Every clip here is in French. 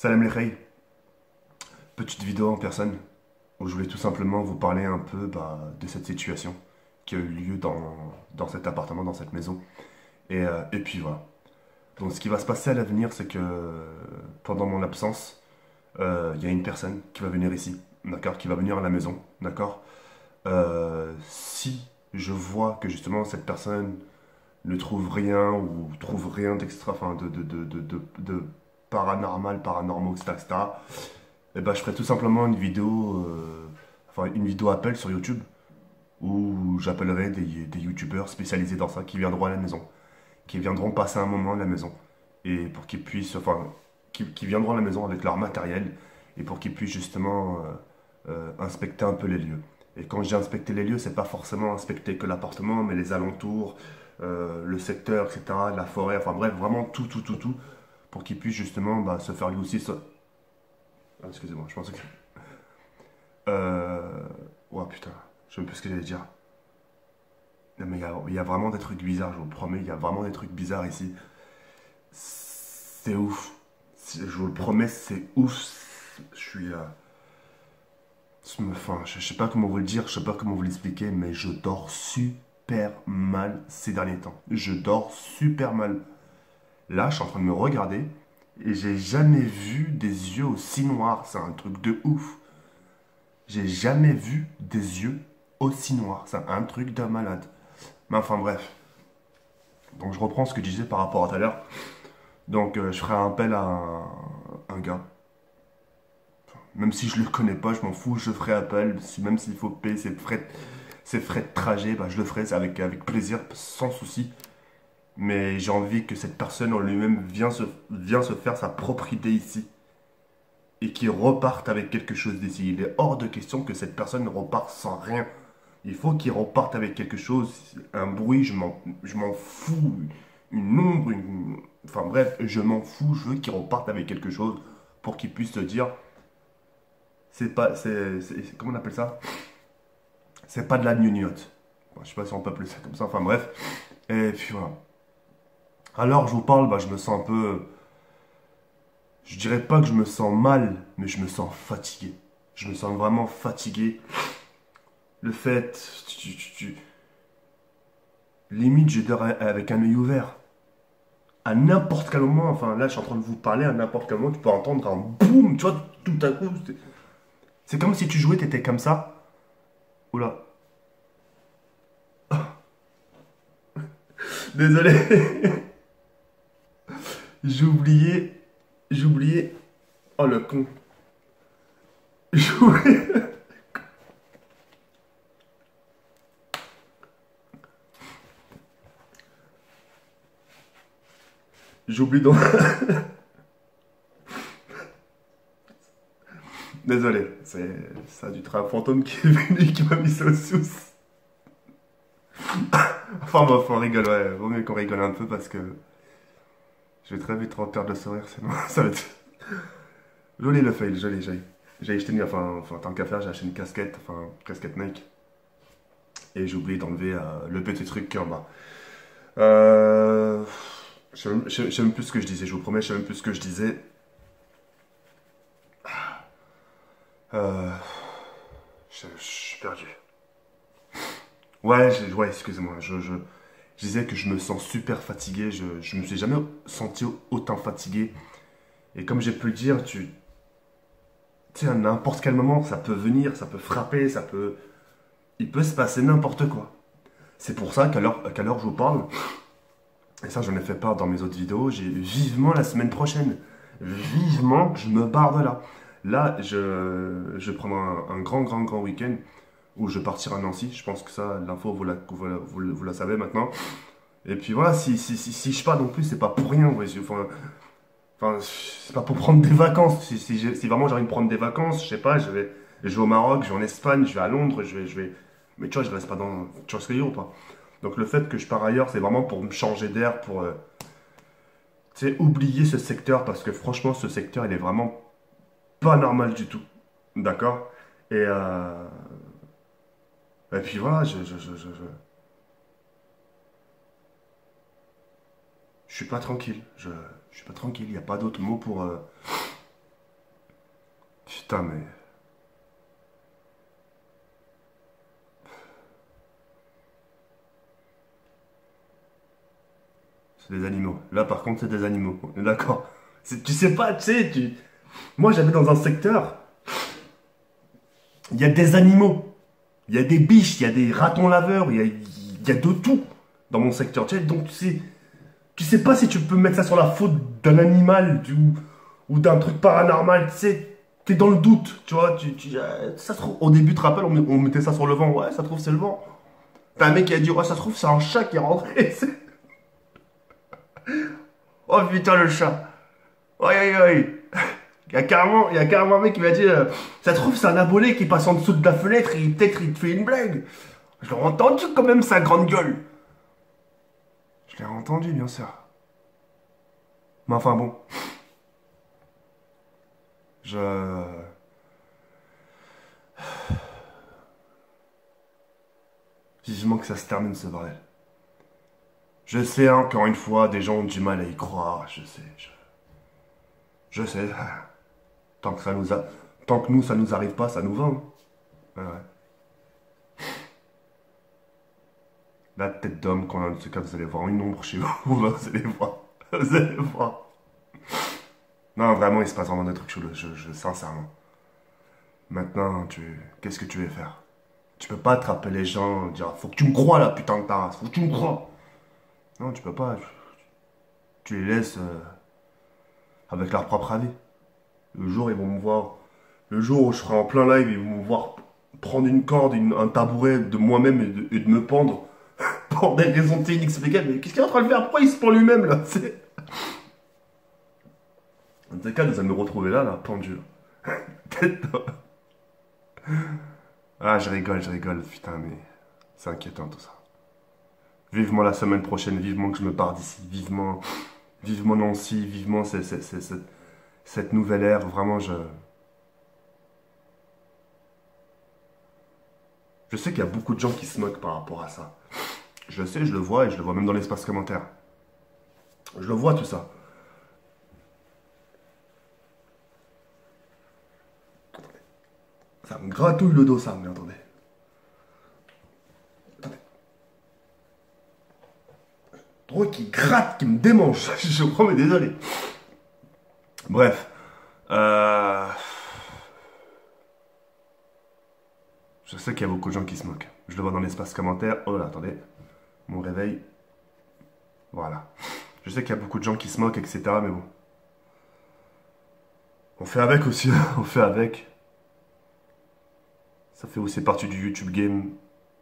Salam les Khaï, petite vidéo en personne où je voulais tout simplement vous parler un peu de cette situation qui a eu lieu dans cet appartement, dans cette maison. Et puis voilà. Donc ce qui va se passer à l'avenir, c'est que pendant mon absence, il y a une personne qui va venir ici, d'accord, qui va venir à la maison, d'accord. Si je vois que justement cette personne ne trouve rien ou trouve rien d'extra, enfin de paranormal, paranormaux, etc., eh ben, je ferai tout simplement une vidéo, enfin une vidéo appel sur YouTube où j'appellerai des youtubeurs spécialisés dans ça qui viendront à la maison, qui viendront passer un moment à la maison et pour qu'ils puissent, enfin, qui viendront à la maison avec leur matériel et pour qu'ils puissent justement inspecter un peu les lieux. Et quand je dis inspecter les lieux, c'est pas forcément inspecter que l'appartement, mais les alentours, le secteur, etc., la forêt, enfin bref, vraiment tout, pour qu'ils puissent justement se faire lui aussi. Ah, excusez-moi, je pensais que. Euh... Ouais, putain, je sais même plus ce que j'allais dire. Non, mais il y a vraiment des trucs bizarres, je vous le promets, il y a vraiment des trucs bizarres ici. C'est ouf. Je vous le promets, c'est ouf. Je suis. Enfin, je sais pas comment vous le dire, je sais pas comment vous l'expliquer, mais je dors super mal ces derniers temps. Je dors super mal. Là, je suis en train de me regarder et j'ai jamais vu des yeux aussi noirs. C'est un truc de ouf. J'ai jamais vu des yeux aussi noirs. C'est un truc de malade. Mais enfin bref. Donc je reprends ce que je disais par rapport à tout à l'heure. Donc je ferai un appel à un gars. Même si je le connais pas, je m'en fous, je ferai appel. Même s'il faut payer ses frais de trajet, je le ferai avec plaisir, sans souci. Mais j'ai envie que cette personne en lui-même vienne se faire sa propre idée ici. Et qu'il reparte avec quelque chose d'ici. Il est hors de question que cette personne reparte sans rien. Il faut qu'il reparte avec quelque chose, un bruit, je m'en fous, une ombre, enfin bref, je m'en fous, je veux qu'il reparte avec quelque chose pour qu'il puisse se dire, c'est pas, comment on appelle ça? C'est pas de la gnognotte. Bon, je sais pas si on peut appeler ça comme ça, enfin bref. Et puis voilà. Alors je vous parle, je me sens un peu, je dirais pas que je me sens mal, mais je me sens fatigué. Je me sens vraiment fatigué. Le fait, limite, je dors avec un œil ouvert. À n'importe quel moment, enfin là je suis en train de vous parler, à n'importe quel moment tu peux entendre un boum, tu vois, tout à coup. C'est comme si tu jouais, t'étais comme ça. Oula, désolé, j'ai oublié, j'ai oublié. Oh le con. J'ai oublié, j'ai oublié donc. Désolé, ça a dû être un fantôme qui est venu qui m'a mis ça au sous. Enfin bref, on rigole, ouais, vaut mieux qu'on rigole un peu parce que je vais très vite perdre le sourire, sinon ça va être. Joli le fail, joli. J'ai acheté une, enfin, tant qu'à faire, j'ai acheté une casquette, enfin, casquette Nike. Et j'ai oublié d'enlever le petit truc qui est en bas. Euh, je sais même plus ce que je disais, je vous promets, je sais même plus ce que je disais. Euh, je suis perdu. Ouais, ouais, excusez-moi, je disais que je me sens super fatigué, je me suis jamais senti autant fatigué. Et comme j'ai pu le dire, tu sais, à n'importe quel moment, ça peut venir, ça peut frapper, il peut se passer n'importe quoi. C'est pour ça qu'à l'heure où je vous parle, et ça j'en ai fait part dans mes autres vidéos, j'ai vivement la semaine prochaine. Vivement que je me barre de là. Là, je vais prendre un grand week-end où je vais partir à Nancy. Je pense que ça, l'info, vous la savez maintenant. Et puis voilà, si je pars non plus, c'est pas pour rien. Ouais, enfin, c'est pas pour prendre des vacances. Si vraiment j'ai envie de prendre des vacances, je sais pas, je vais au Maroc, je vais en Espagne, je vais à Londres, je vais. Mais tu vois, je reste pas dans. Tu vois ce que je veux dire ou pas? Donc le fait que je pars ailleurs, c'est vraiment pour me changer d'air, pour tu sais, oublier ce secteur, parce que franchement, ce secteur, il est vraiment pas normal du tout. D'accord? Et puis voilà, je suis pas tranquille. Je suis pas tranquille, il n'y a pas d'autre mot pour. Putain, mais... C'est des animaux. Là, par contre, c'est des animaux. On est d'accord. Tu sais pas, tu sais, moi, j'habite dans un secteur, il y a des animaux. Il y a des biches, il y a des ratons laveurs, il y a de tout dans mon secteur. Tu sais, donc, tu sais pas si tu peux mettre ça sur la faute d'un animal ou d'un truc paranormal. Tu sais, t'es dans le doute, tu vois. Ça se trouve, au début, tu te rappelles, on mettait ça sur le vent. Ouais, ça se trouve, c'est le vent. T'as un mec qui a dit, ouais, ça se trouve, c'est un chat qui est rentré. Oh putain, le chat. Oi, oi, oi. Il y a carrément un mec qui m'a dit, ça se trouve, c'est un abonné qui passe en dessous de la fenêtre et peut-être il te fait une blague. Je l'ai entendu quand même, sa grande gueule. Je l'ai entendu, bien sûr. Mais enfin bon. Vivement que ça se termine, ce bordel. Je sais, hein, encore une fois, des gens ont du mal à y croire. Je sais, je sais. Tant que tant que nous, ça nous arrive pas, ça nous va. Hein. Ouais, ouais. La tête d'homme, quand en tout cas, vous allez voir une ombre chez vous. Vous allez voir. Vous allez voir. Non, vraiment, il se passe vraiment des trucs chelous. Sincèrement. Maintenant, qu'est-ce que tu veux faire? Tu peux pas attraper les gens, dire faut que tu me crois là, putain de ta race, faut que tu me crois. Non, tu peux pas. Tu les laisses avec leur propre avis. Le jour, ils vont me voir. Le jour où je serai en plein live, ils vont me voir prendre une corde, un tabouret de moi-même et de me pendre pour des raisons inexplicables. Mais qu'est-ce qu'il est en train de faire? Pourquoi il se pend lui-même là? En tout cas, vous allez me retrouver là, pendu. Ah, je rigole, putain, mais c'est inquiétant tout ça. Vivement la semaine prochaine, vivement que je me pars d'ici, vivement Nancy, vivement cette nouvelle ère, vraiment je sais qu'il y a beaucoup de gens qui se moquent par rapport à ça. Je le sais, je le vois, et je le vois même dans l'espace commentaire. Je le vois tout ça. Ça me gratouille le dos, ça, mais attendez. Trop qui gratte, qui me démange. Je promets, désolé. Bref. Je sais qu'il y a beaucoup de gens qui se moquent. Je le vois dans l'espace commentaire. Oh là, attendez. Mon réveil. Voilà. Je sais qu'il y a beaucoup de gens qui se moquent, etc. Mais bon. On fait avec aussi. On fait avec. Ça fait aussi partie du YouTube game.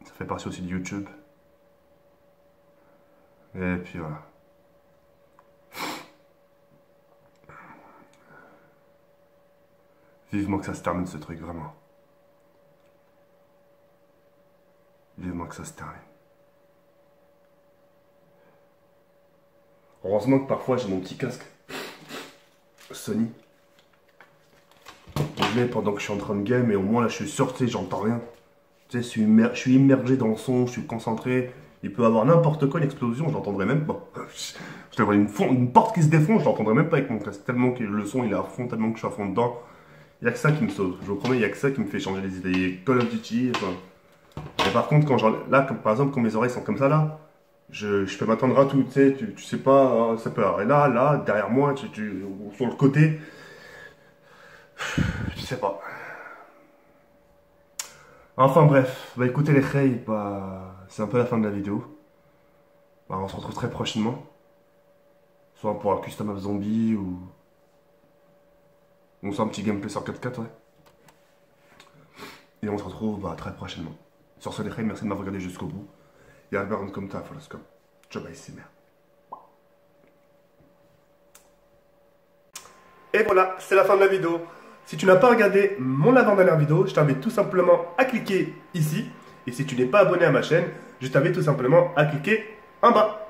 Ça fait partie aussi de YouTube. Et puis voilà. Vivement que ça se termine ce truc, vraiment. Vivement que ça se termine. Heureusement que parfois j'ai mon petit casque Sony. Je l'ai pendant que je suis en train de game et au moins là je suis sorti, j'entends rien. Tu sais, je suis immergé dans le son, je suis concentré. Il peut y avoir n'importe quoi, une explosion, je l'entendrai même pas. Je te vois une porte qui se défonce, je l'entendrai même pas avec mon casque. Tellement que le son il est à fond, tellement que je suis à fond dedans. Il n'y a que ça qui me sauve. Je vous promets, il n'y a que ça qui me fait changer les idées. Call of Duty, enfin. Et par contre, là, par exemple, quand mes oreilles sont comme ça, là, je peux m'attendre à tout, tu sais, tu sais pas, ça peut arriver là, derrière moi, sur le côté, je sais pas. Enfin bref, bah écoutez les reilles, bah, c'est un peu la fin de la vidéo. Bah, on se retrouve très prochainement. Soit pour un custom of zombie ou soit un petit gameplay sur 4-4, ouais. Et on se retrouve bah, très prochainement. Sur ce les reilles, merci de m'avoir regardé jusqu'au bout. Et Albert comme ta, voilà, comme. Ciao, bye, c'est merde. Et voilà, c'est la fin de la vidéo. Si tu n'as pas regardé mon avant-dernière vidéo, je t'invite tout simplement à cliquer ici. Et si tu n'es pas abonné à ma chaîne, je t'invite tout simplement à cliquer en bas.